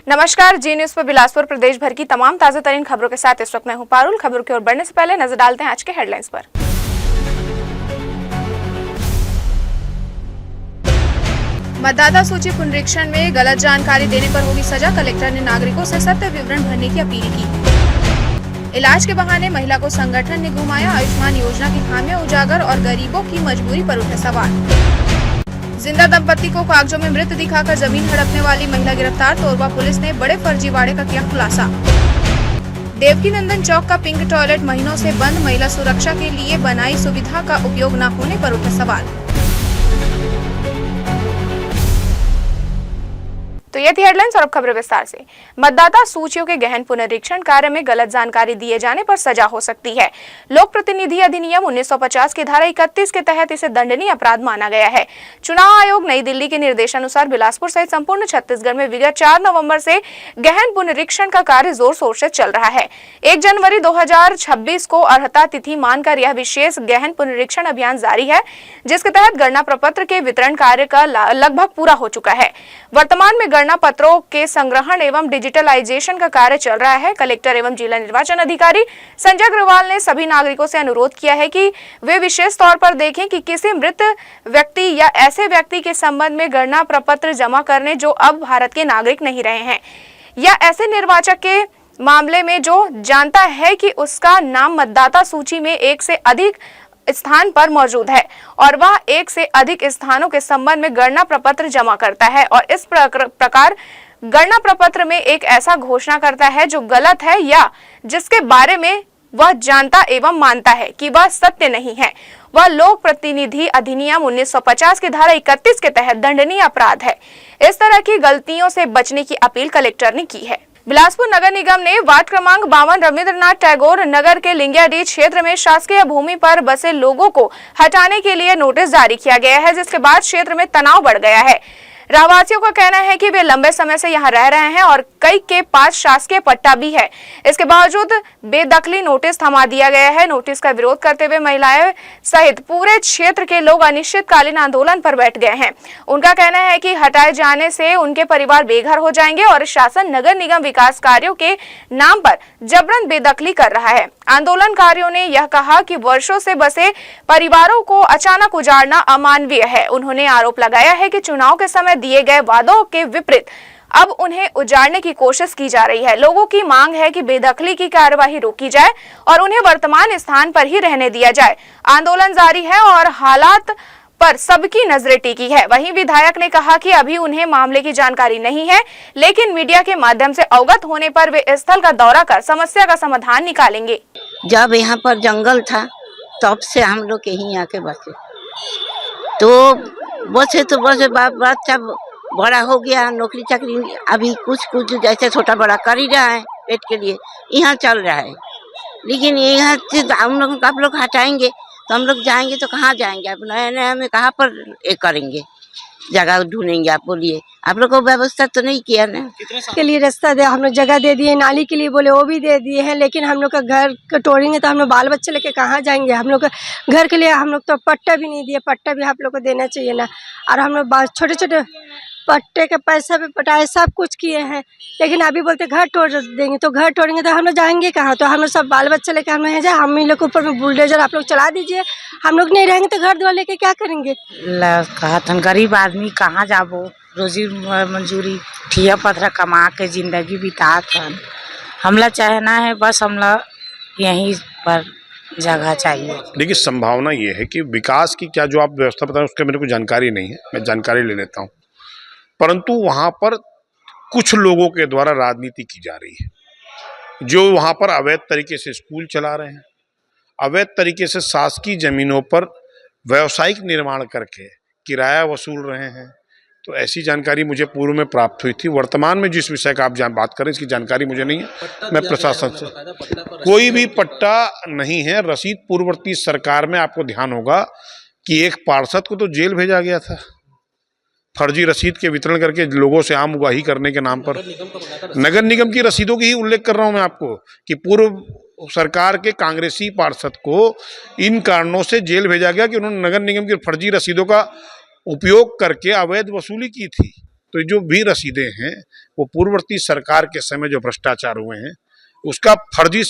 नमस्कार, जी न्यूज पर बिलासपुर प्रदेश भर की तमाम ताजा तरीन खबरों के साथ इस वक्त मैं हूं पारुल। खबरों की ओर बढ़ने से पहले नजर डालते हैं आज के हेडलाइंस पर। मतदाता सूची पुनरीक्षण में गलत जानकारी देने पर होगी सजा। कलेक्टर ने नागरिकों से सत्य विवरण भरने की अपील की। इलाज के बहाने महिला को संगठन ने घुमाया। आयुष्मान योजना की खामियां उजागर और गरीबों की मजबूरी पर उठे सवाल। जिंदा दंपति को कागजों में मृत दिखाकर जमीन हड़पने वाली महिला गिरफ्तार। तोरबा पुलिस ने बड़े फर्जीवाड़े का किया खुलासा। देवकीनंदन चौक का पिंक टॉयलेट महीनों से बंद। महिला सुरक्षा के लिए बनाई सुविधा का उपयोग न होने पर उठे सवाल। तो ये थी हेडलाइंस और अब खबरें विस्तार से। मतदाता सूचियों के गहन पुनरीक्षण कार्य में गलत जानकारी दिए जाने पर सजा हो सकती है। लोक प्रतिनिधि अधिनियम 1950 की धारा 31 के तहत इसे दंडनीय अपराध माना गया है। चुनाव आयोग नई दिल्ली के निर्देशानुसार बिलासपुर सहित संपूर्ण छत्तीसगढ़ में विगत 4 नवंबर से गहन पुनरीक्षण का कार्य जोर शोर से चल रहा है। 1 जनवरी 2026 को अर्हता तिथि मानकर यह विशेष गहन पुनरीक्षण अभियान जारी है, जिसके तहत गणना प्रपत्र के वितरण कार्य का लगभग पूरा हो चुका है। वर्तमान में गणना पत्रों के संग्रहण एवं डिजिटलाइजेशन का कार्य चल रहा है। कलेक्टर एवं जिला निर्वाचन अधिकारी संजय अग्रवाल ने सभी नागरिकों से अनुरोध किया है कि वे विशेष तौर पर देखें कि किसी मृत व्यक्ति या ऐसे व्यक्ति के संबंध में गणना प्रपत्र जमा करने जो अब भारत के नागरिक नहीं रहे हैं, या ऐसे निर्वाचक के मामले में जो जानता है कि उसका नाम मतदाता सूची में 1 से अधिक स्थान पर मौजूद है और वह 1 से अधिक स्थानों के संबंध में गणना प्रपत्र जमा करता है और इस प्रकार गणना प्रपत्र में एक ऐसा घोषणा करता है जो गलत है या जिसके बारे में वह जानता एवं मानता है कि वह सत्य नहीं है, वह लोक प्रतिनिधि अधिनियम 1950 की धारा 31 के तहत दंडनीय अपराध है। इस तरह की गलतियों से बचने की अपील कलेक्टर ने की है। बिलासपुर नगर निगम ने वार्ड क्रमांक 52 रविंद्रनाथ टैगोर नगर के लिंगियाडीह क्षेत्र में शासकीय भूमि पर बसे लोगों को हटाने के लिए नोटिस जारी किया गया है, जिसके बाद क्षेत्र में तनाव बढ़ गया है। रहवासियों का कहना है कि वे लंबे समय से यहां रह रहे हैं और कई के पास शासकीय पट्टा भी है। इसके बावजूद बेदखली नोटिस थमा दिया गया है। नोटिस का विरोध करते हुए महिलाएं सहित पूरे क्षेत्र के लोग अनिश्चितकालीन आंदोलन पर बैठ गए हैं। उनका कहना है कि हटाए जाने से उनके परिवार बेघर हो जाएंगे और शासन नगर निगम विकास कार्यों के नाम पर जबरन बेदखली कर रहा है। आंदोलनकारियों ने यह कहा कि वर्षों से बसे परिवारों को अचानक उजाड़ना अमानवीय है। उन्होंने आरोप लगाया है कि चुनाव के समय दिए गए वादों के विपरीत अब उन्हें उजाड़ने की कोशिश की जा रही है। लोगों की मांग है कि बेदखली की कार्यवाही रोकी जाए और उन्हें वर्तमान स्थान पर ही रहने दिया जाए। आंदोलन जारी है और हालात पर सबकी नजरें टिकी है। वहीं विधायक ने कहा कि अभी उन्हें मामले की जानकारी नहीं है, लेकिन मीडिया के माध्यम से अवगत होने पर वे स्थल का दौरा कर समस्या का समाधान निकालेंगे। जब यहाँ पर जंगल था तब से हम लोग यहीं आके बसे, तो बसे बच्चा बड़ा हो गया, नौकरी चाकरी अभी कुछ जैसे छोटा बड़ा कर ही रहा है, पेट के लिए यहाँ चल रहा है। लेकिन यहाँ से हम लोग आप लोग हटाएंगे तो हम लोग जाएंगे तो कहाँ जाएंगे? आप नया नया में कहाँ पर ये करेंगे, जगह ढूंढेंगे? आप बोलिए, आप लोग को व्यवस्था तो नहीं किया ना। के लिए रास्ता दे, हम लोग जगह दे दिए, नाली के लिए बोले वो भी दे दिए हैं, लेकिन हम लोग का घर को तोड़ेंगे तो हम लोग बाल बच्चे लेके कहाँ जाएंगे? हम लोग का घर के लिए हम लोग तो पट्टा भी नहीं दिए, पट्टा भी आप लोग को देना चाहिए ना। और हम लोग छोटे छोटे पट्टे के पैसा भी पटाए, सब कुछ किए हैं, लेकिन अभी बोलते घर तोड़ देंगे। तो घर तोड़ेंगे तो हम लोग जाएंगे कहाँ? तो हम लोग सब बाल बच्चे लेके हम लोग जाए, हम इन लोग के ऊपर में बुलडोजर आप लोग चला दीजिए। हम लोग नहीं रहेंगे तो घर द्वार लेके क्या करेंगे? कहा था गरीब आदमी कहाँ जाबो, रोजी मंजूरी ठिया पत्थर कमा के जिंदगी बिता था। हमला चाहना है बस, हमला यहीं पर जगह चाहिए। देखिए, संभावना ये है कि विकास की क्या जो आप व्यवस्था बताएं उसके मेरे को जानकारी नहीं है, मैं जानकारी ले लेता हूँ। परंतु वहाँ पर कुछ लोगों के द्वारा राजनीति की जा रही है, जो वहाँ पर अवैध तरीके से स्कूल चला रहे हैं, अवैध तरीके से शासकीय जमीनों पर व्यावसायिक निर्माण करके किराया वसूल रहे हैं। तो ऐसी जानकारी मुझे पूर्व में प्राप्त हुई थी। वर्तमान में जिस विषय का आप बात करें इसकी जानकारी मुझे नहीं है। मैं प्रशासन से कोई भी पट्टा नहीं है। रसीद पूर्ववर्ती सरकार में आपको ध्यान होगा कि एक पार्षद को तो जेल भेजा गया था फर्जी रसीद के वितरण करके लोगों से आम उगाही करने के नाम पर। नगर निगम की रसीदों की ही उल्लेख कर रहा हूं मैं आपको कि पूर्व सरकार के कांग्रेसी पार्षद को इन कारणों से जेल भेजा गया कि उन्होंने नगर निगम की फर्जी रसीदों का उपयोग करके अवैध वसूली की थी। तो जो भी रसीदें हैं वो पूर्ववर्ती सरकार के समय जो भ्रष्टाचार हुए हैं उसका फर्जी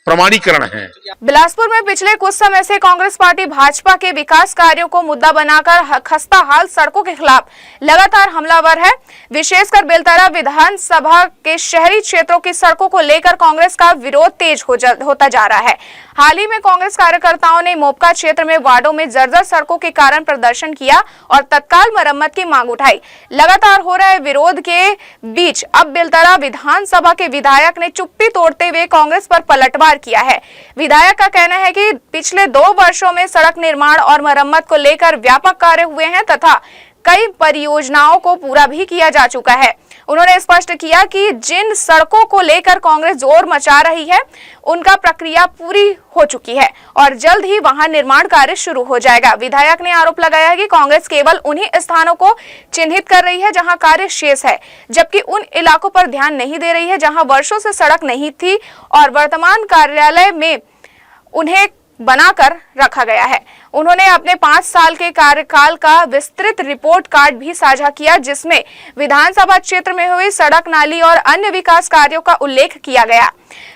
प्रमाणीकरण है। बिलासपुर में पिछले कुछ समय से कांग्रेस पार्टी भाजपा के विकास कार्यों को मुद्दा बनाकर खस्ता हाल सड़कों के खिलाफ लगातार हमलावर है। विशेषकर बेलतरा विधानसभा के शहरी क्षेत्रों की सड़कों को लेकर कांग्रेस का विरोध तेज होता जा रहा है। हाल ही में कांग्रेस कार्यकर्ताओं ने मोपका क्षेत्र में वार्डों में जर्जर सड़कों के कारण प्रदर्शन किया और तत्काल मरम्मत की मांग उठाई। लगातार हो रहे विरोध के बीच अब बेलतरा विधानसभा के विधायक ने चुप्पी तोड़ते हुए कांग्रेस पर पलटवार किया है। विधायक का कहना है कि पिछले 2 वर्षों में सड़क निर्माण और मरम्मत को लेकर व्यापक कार्य हुए हैं तथा कई परियोजनाओं को पूरा भी किया जा चुका है। उन्होंने स्पष्ट किया कि जिन सड़कों को लेकर कांग्रेस जोर मचा रही है उनका प्रक्रिया पूरी हो चुकी है और जल्द ही वहां निर्माण कार्य शुरू हो जाएगा। विधायक ने आरोप लगाया है कि कांग्रेस केवल उन्हीं स्थानों को चिन्हित कर रही है जहां कार्य शेष है, जबकि उन इलाकों पर ध्यान नहीं दे रही है जहां वर्षों से सड़क नहीं थी और वर्तमान कार्यालय में उन्हें बनाकर रखा गया है। उन्होंने अपने 5 साल के कार्यकाल का विस्तृत रिपोर्ट कार्ड भी साझा किया जिसमें विधानसभा क्षेत्र में हुई सड़क, नाली और अन्य विकास कार्यों का उल्लेख किया गया।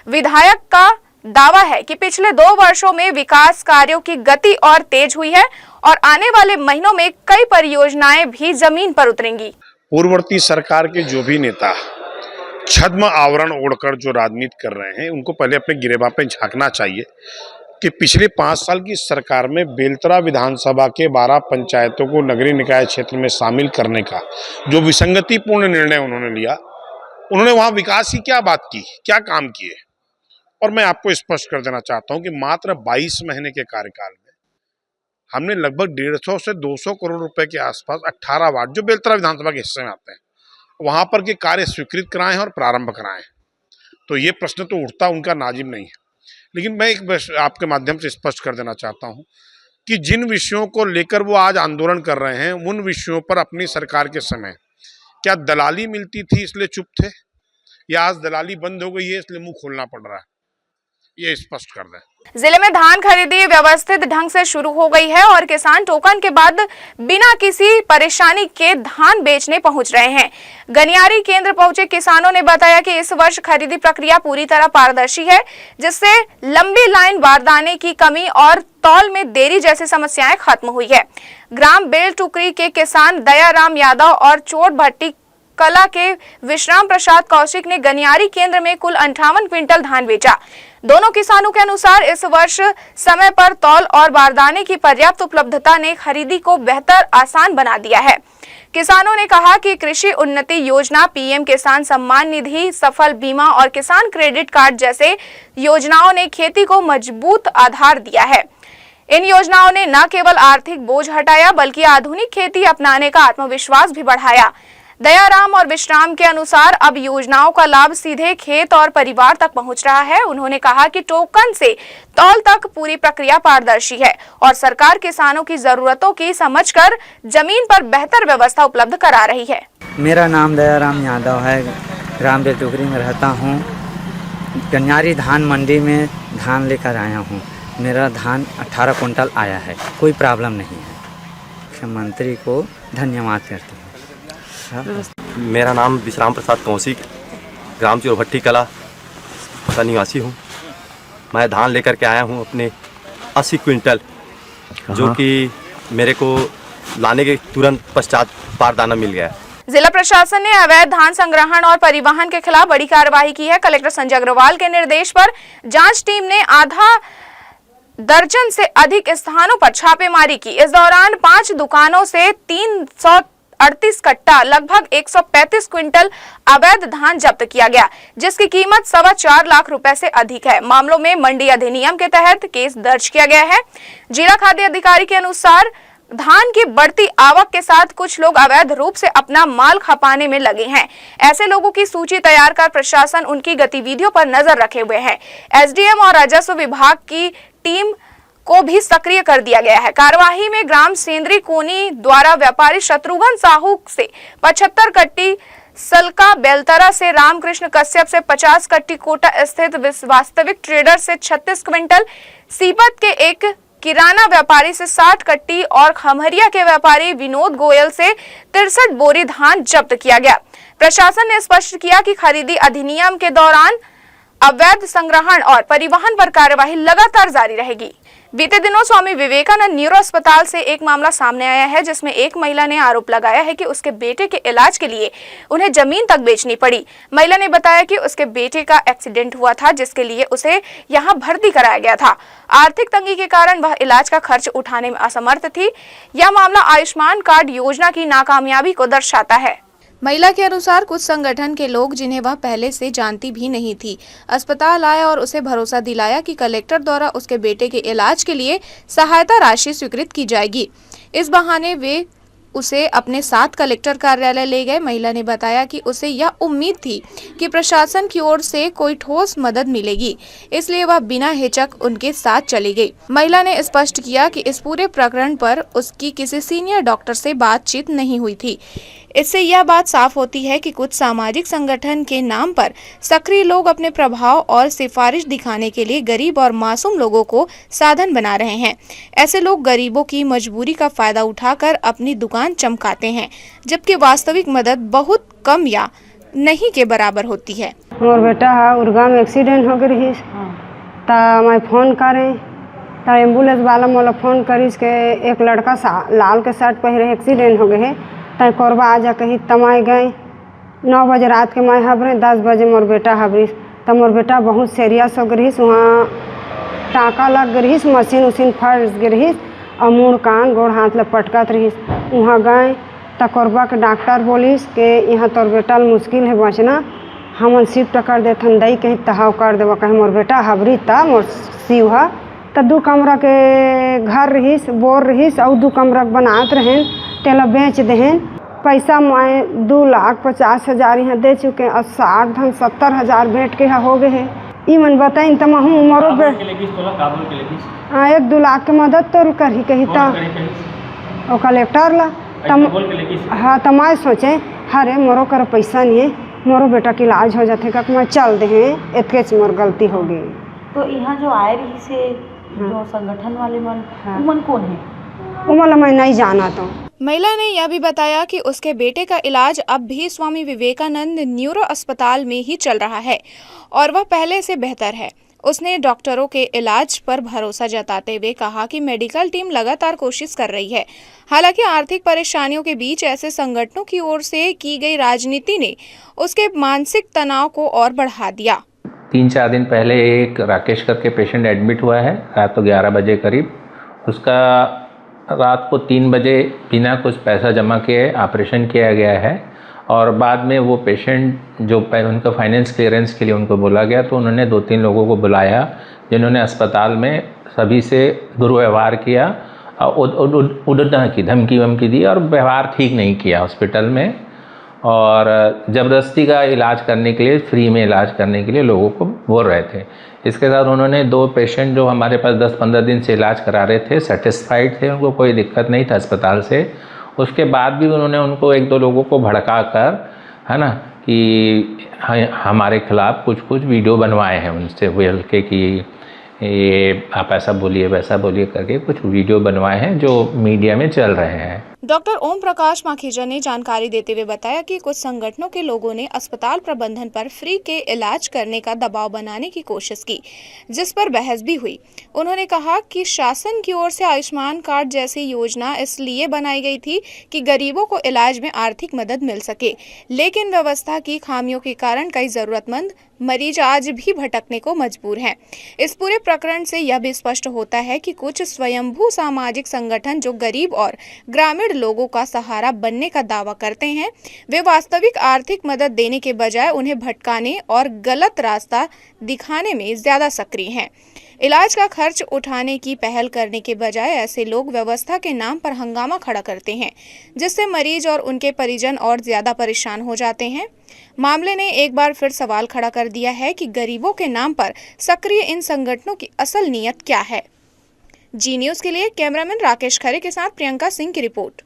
विधायक का दावा है कि पिछले 2 वर्षों में विकास कार्यों की गति और तेज हुई है और आने वाले महीनों में कई परियोजनाएं भी जमीन पर उतरेंगी। पूर्ववर्ती सरकार के जो भी नेता छद्म आवरण ओढ़कर जो राजनीति कर रहे हैं उनको पहले अपने गिरेबान पे झांकना चाहिए कि पिछले 5 साल की सरकार में बेलतरा विधानसभा के 12 पंचायतों को नगरीय निकाय क्षेत्र में शामिल करने का जो विसंगतिपूर्ण निर्णय उन्होंने लिया, उन्होंने वहां विकास की क्या बात की, क्या काम किए। और मैं आपको स्पष्ट कर देना चाहता हूं कि मात्र 22 महीने के कार्यकाल में हमने लगभग 150 से 200 करोड़ रुपए के आसपास 18 वार्ड जो बेलतरा विधानसभा के हिस्से में आते हैं वहां पर के कार्य स्वीकृत कराए हैं और प्रारंभ कराए हैं। तो ये प्रश्न तो उठता उनका नाजिम नहीं है, लेकिन मैं एक आपके माध्यम से स्पष्ट कर देना चाहता हूं कि जिन विषयों को लेकर वो आज आंदोलन कर रहे हैं उन विषयों पर अपनी सरकार के समय क्या दलाली मिलती थी इसलिए चुप थे, या आज दलाली बंद हो गई है इसलिए मुंह खोलना पड़ रहा है, ये स्पष्ट कर दें। जिले में धान खरीदी व्यवस्थित ढंग से शुरू हो गई है और किसान टोकन के बाद बिना किसी परेशानी के धान बेचने पहुंच रहे हैं। गनियारी केंद्र पहुंचे किसानों ने बताया कि इस वर्ष खरीदी प्रक्रिया पूरी तरह पारदर्शी है जिससे लंबी लाइन, बारदाने की कमी और तौल में देरी जैसी समस्याएं खत्म हुई है। ग्राम बेल टुकरी के किसान दयाराम यादव और चोट भट्टी कला के विश्राम प्रसाद कौशिक ने गनियारी केंद्र में कुल 58 क्विंटल धान बेचा। दोनों किसानों के अनुसार इस वर्ष समय पर तौल और बारदाने की पर्याप्त उपलब्धता ने खरीदी को बेहतर आसान बना दिया है। किसानों ने कहा कि कृषि उन्नति योजना, पीएम किसान सम्मान निधि, सफल बीमा और किसान क्रेडिट कार्ड जैसे योजनाओं ने खेती को मजबूत आधार दिया है। इन योजनाओं ने न केवल आर्थिक बोझ हटाया बल्कि आधुनिक खेती अपनाने का आत्मविश्वास भी बढ़ाया। दयाराम और विश्राम के अनुसार अब योजनाओं का लाभ सीधे खेत और परिवार तक पहुंच रहा है। उन्होंने कहा कि टोकन से तौल तक पूरी प्रक्रिया पारदर्शी है और सरकार किसानों की जरूरतों की समझकर जमीन पर बेहतर व्यवस्था उपलब्ध करा रही है। मेरा नाम दयाराम यादव है, ग्राम बेलटुकरी में रहता हूँ। गनियारी धान मंडी में धान लेकर आया हूँ। मेरा धान 18 कुंटल आया है, कोई प्रॉब्लम नहीं है। मुख्यमंत्री को धन्यवाद करते हैं। मेरा नाम विश्राम प्रसाद कौशिक, ग्राम चोरभट्टी कला का निवासी हूँ। मैं धान लेकर के आया हूँ अपने 80 क्विंटल, जो कि मेरे को लाने के तुरंत पश्चात बारदाना मिल गया। जिला प्रशासन ने अवैध धान संग्रहण और परिवहन के खिलाफ बड़ी कार्रवाई की है। कलेक्टर संजय अग्रवाल के निर्देश पर जांच टीम ने आधा दर्जन से अधिक स्थानों पर छापेमारी की। इस दौरान 5 दुकानों से 338 कट्टा लगभग 135 क्विंटल अवैध धान जब्त किया गया, जिसकी कीमत 4.25 लाख रुपए से अधिक है। मामलों में मंडी अधिनियम के तहत केस दर्ज किया गया है। जिला खाद्य अधिकारी के अनुसार धान की बढ़ती आवक के साथ कुछ लोग अवैध रूप से अपना माल खपाने में लगे हैं। ऐसे लोगों की सूची तैयार कर प्रशासन उनकी गतिविधियों पर नजर रखे हुए है। एसडीएम और राजस्व विभाग की टीम को भी सक्रिय कर दिया गया है। कार्यवाही में ग्राम सेंद्री कोनी द्वारा व्यापारी शत्रुघ्न साहू से 75 कट्टी, सलका बेलतरा से रामकृष्ण कश्यप से 50 कट्टी, कोटा स्थित वास्तविक ट्रेडर से 36 क्विंटल, सीपत के एक किराना व्यापारी से 60 कट्टी और खमहरिया के व्यापारी विनोद गोयल से 63 बोरी धान जब्त किया गया। प्रशासन ने स्पष्ट किया कि खरीदी अधिनियम के दौरान अवैध संग्रहण और परिवहन पर कार्यवाही लगातार जारी रहेगी। बीते दिनों स्वामी विवेकानंद न्यूरो अस्पताल से एक मामला सामने आया है, जिसमें एक महिला ने आरोप लगाया है कि उसके बेटे के इलाज के लिए उन्हें जमीन तक बेचनी पड़ी। महिला ने बताया कि उसके बेटे का एक्सीडेंट हुआ था, जिसके लिए उसे यहां भर्ती कराया गया था। आर्थिक तंगी के कारण वह इलाज का खर्च उठाने में असमर्थ थी। यह मामला आयुष्मान कार्ड योजना की नाकामयाबी को दर्शाता है। महिला के अनुसार कुछ संगठन के लोग, जिन्हें वह पहले से जानती भी नहीं थी, अस्पताल आए और उसे भरोसा दिलाया कि कलेक्टर द्वारा उसके बेटे के इलाज के लिए सहायता राशि स्वीकृत की जाएगी। इस बहाने वे उसे अपने साथ कलेक्टर कार्यालय ले गए। महिला ने बताया कि उसे यह उम्मीद थी कि प्रशासन की ओर से कोई ठोस मदद मिलेगी, इसलिए वह बिना हिचक उनके साथ चली गई। महिला ने स्पष्ट किया कि इस पूरे प्रकरण पर उसकी किसी सीनियर डॉक्टर से बातचीत नहीं हुई थी। इससे यह बात साफ होती है कि कुछ सामाजिक संगठन के नाम पर सक्रिय लोग अपने प्रभाव और सिफारिश दिखाने के लिए गरीब और मासूम लोगों को साधन बना रहे हैं। ऐसे लोग गरीबों की मजबूरी का फायदा उठाकर अपनी दुकान चमकाते हैं, जबकि वास्तविक मदद बहुत कम या नहीं के बराबर होती है। मोर बेटा है उर्गा में एक्सीडेंट हो गई ता मैं फोन करे ता एम्बुलेंस वाला मोला फोन करिस के एक लड़का लाल के शर्ट पहने एक्सीडेंट हो गए तय कोरबा आ जा कही तमाय गए 9 बजे रात के मैं हबरे 10 बजे मोर बेटा हबरिस तब मोर बेटा बहुत सीरियस हो गई। वहाँ टाँका लग गई, मशीन उशीन फंस गई और मुँह कान गोड़ हाथ ले पटकत रहीस। वहाँ गए तो कोरबा के डॉक्टर बोलिस कि यहाँ तोर बेटा मुश्किल है बचना, हमन शिफ्ट कर देथन दई कहीं तहाव कर देव कहीं मोर बेटा हबरी ता मोर शिव है तो 2 कमरा के घर रहीस बोर रहीस और 2 कमरा बनात रहें तेला बेच देहन। पैसा मैं 2,50,000 यहाँ दे चुके और 60,000-70,000 भेंट के हो गए है। ई मन बताइन तो महू मोरो बे 1-2 लाख के मदद तो कर ही कही तो कलेक्टर ला तम हाँ तो मैं सोचे हरे मोरो कर पैसा नहीं है, मोरो बेटा के इलाज हो जाते का मैं चल दे हैं इतके मोर गलती हो गई। तो यहाँ जो आए रही से जो संगठन वाले मन कौन है? उमल मैं नहीं जाना तो। महिला ने यह भी बताया कि उसके बेटे का इलाज अब भी स्वामी विवेकानंद न्यूरो अस्पताल में ही चल रहा है और वह पहले से बेहतर है। उसने डॉक्टरों के इलाज पर भरोसा जताते हुए कहा कि मेडिकल टीम लगातार कोशिश कर रही है। हालांकि आर्थिक परेशानियों के बीच ऐसे संगठनों की ओर से की गई राजनीति ने उसके मानसिक तनाव को और बढ़ा दिया। 3-4 दिन पहले एक राकेश करके पेशेंट एडमिट हुआ है रात को 11 बजे करीब। उसका रात को 3 बजे बिना कुछ पैसा जमा किए ऑपरेशन किया गया है और बाद में वो पेशेंट जो उनका फाइनेंस क्लियरेंस के लिए उनको बोला गया तो उन्होंने 2-3 लोगों को बुलाया जिन्होंने अस्पताल में सभी से दुर्व्यवहार किया और उड़ना की धमकी वमकी दी और व्यवहार ठीक नहीं किया हॉस्पिटल में और ज़बरदस्ती का इलाज करने के लिए फ्री में इलाज करने के लिए लोगों को बोल रहे थे। इसके साथ उन्होंने 2 पेशेंट जो हमारे पास 10-15 दिन से इलाज करा रहे थे सेटिस्फाइड थे, उनको कोई दिक्कत नहीं था अस्पताल से। उसके बाद भी उन्होंने उनको 1-2 लोगों को भड़का कर है ना कि हमारे खिलाफ़ कुछ वीडियो बनवाए हैं उनसे बोल के कि ये आप ऐसा बोलिए वैसा बोलिए करके कुछ वीडियो बनवाए हैं जो मीडिया में चल रहे हैं। डॉक्टर ओम प्रकाश माखीजा ने जानकारी देते हुए बताया कि कुछ संगठनों के लोगों ने अस्पताल प्रबंधन पर फ्री के इलाज करने का दबाव बनाने की कोशिश की, जिस पर बहस भी हुई। उन्होंने कहा कि शासन की ओर से आयुष्मान कार्ड जैसी योजना इसलिए बनाई गई थी कि गरीबों को इलाज में आर्थिक मदद मिल सके, लेकिन व्यवस्था की खामियों के कारण कई जरूरतमंद मरीज आज भी भटकने को मजबूर हैं। इस पूरे प्रकरण से यह भी स्पष्ट होता है कि कुछ स्वयंभू सामाजिक संगठन जो गरीब और ग्रामीण लोगों का सहारा बनने का दावा करते हैं, वे वास्तविक आर्थिक मदद देने के बजाय उन्हें भटकाने और गलत रास्ता दिखाने में ज्यादा सक्रिय हैं। इलाज का खर्च उठाने की पहल करने के बजाय ऐसे लोग व्यवस्था के नाम पर हंगामा खड़ा करते हैं, जिससे मरीज और उनके परिजन और ज्यादा परेशान हो जाते हैं। मामले ने एक बार फिर सवाल खड़ा कर दिया है कि गरीबों के नाम पर सक्रिय इन संगठनों की असल नीयत क्या है। जी न्यूज़ के लिए कैमरामैन राकेश खरे के साथ प्रियंका सिंह की रिपोर्ट।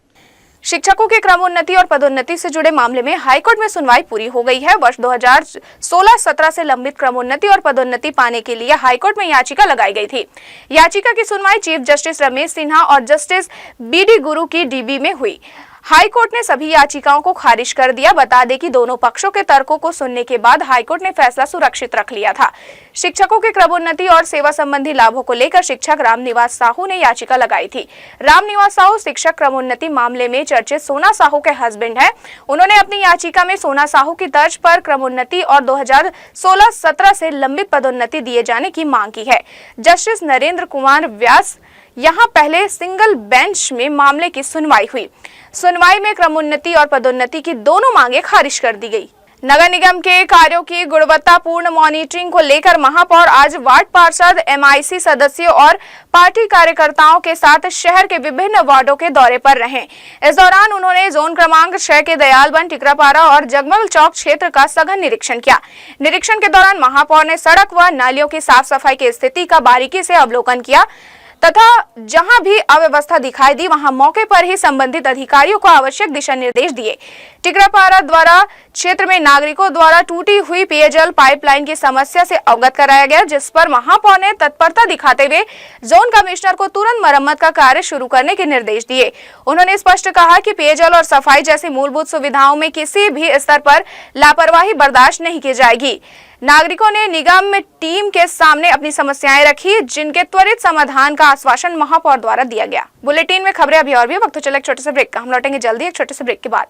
शिक्षकों के क्रमोन्नति और पदोन्नति से जुड़े मामले में हाईकोर्ट में सुनवाई पूरी हो गई है। वर्ष 2016-17 से लंबित क्रमोन्नति और पदोन्नति पाने के लिए हाईकोर्ट में याचिका लगाई गई थी। याचिका की सुनवाई चीफ जस्टिस रमेश सिन्हा और जस्टिस बीडी गुरु की डीबी में हुई। हाईकोर्ट ने सभी याचिकाओं को खारिज कर दिया। बता दें कि दोनों पक्षों के तर्कों को सुनने के बाद हाईकोर्ट ने फैसला सुरक्षित रख लिया था। शिक्षकों के क्रमोन्नति और सेवा संबंधी लाभों को लेकर शिक्षक रामनिवास साहू ने याचिका लगाई थी। रामनिवास साहू शिक्षक क्रमोन्नति मामले में चर्चित सोना साहू के हस्बैंड हैं। उन्होंने अपनी याचिका में सोना साहू की तर्ज पर क्रमोन्नति और 2016-17 से लंबित पदोन्नति दिए जाने की मांग की है। जस्टिस नरेंद्र कुमार व्यास यहां पहले सिंगल बेंच में मामले की सुनवाई हुई। सुनवाई में क्रमोन्नति और पदोन्नति की दोनों मांगे खारिज कर दी गई। नगर निगम के कार्यों की गुणवत्तापूर्ण मॉनिटरिंग को लेकर महापौर आज वार्ड पार्षद, MIC सदस्यों और पार्टी कार्यकर्ताओं के साथ शहर के विभिन्न वार्डों के दौरे पर रहे। इस दौरान उन्होंने जोन क्रमांक 6 के दयालबन, टिकरापारा और जगमल चौक क्षेत्र का सघन निरीक्षण किया। निरीक्षण के दौरान महापौर ने सड़क व नालियों की साफ सफाई की स्थिति का बारीकी से अवलोकन किया तथा जहां भी अव्यवस्था दिखाई दी वहां मौके पर ही संबंधित अधिकारियों को आवश्यक दिशा निर्देश दिए। टिकरापारा द्वारा क्षेत्र में नागरिकों द्वारा टूटी हुई पेयजल पाइपलाइन की समस्या से अवगत कराया गया, जिस पर महापौर ने तत्परता दिखाते हुए जोन कमिश्नर को तुरंत मरम्मत का कार्य शुरू करने के निर्देश दिए। उन्होंने स्पष्ट कहा कि पेयजल और सफाई जैसी मूलभूत सुविधाओं में किसी भी स्तर पर लापरवाही बर्दाश्त नहीं की जाएगी। नागरिकों ने निगम टीम के सामने अपनी समस्याएं रखी, जिनके त्वरित समाधान का आश्वासन महापौर द्वारा दिया गया। बुलेटिन में खबरें अभी और भी। वक्त तो चले एक छोटे से ब्रेक का, हम लौटेंगे जल्दी एक छोटे से ब्रेक के बाद।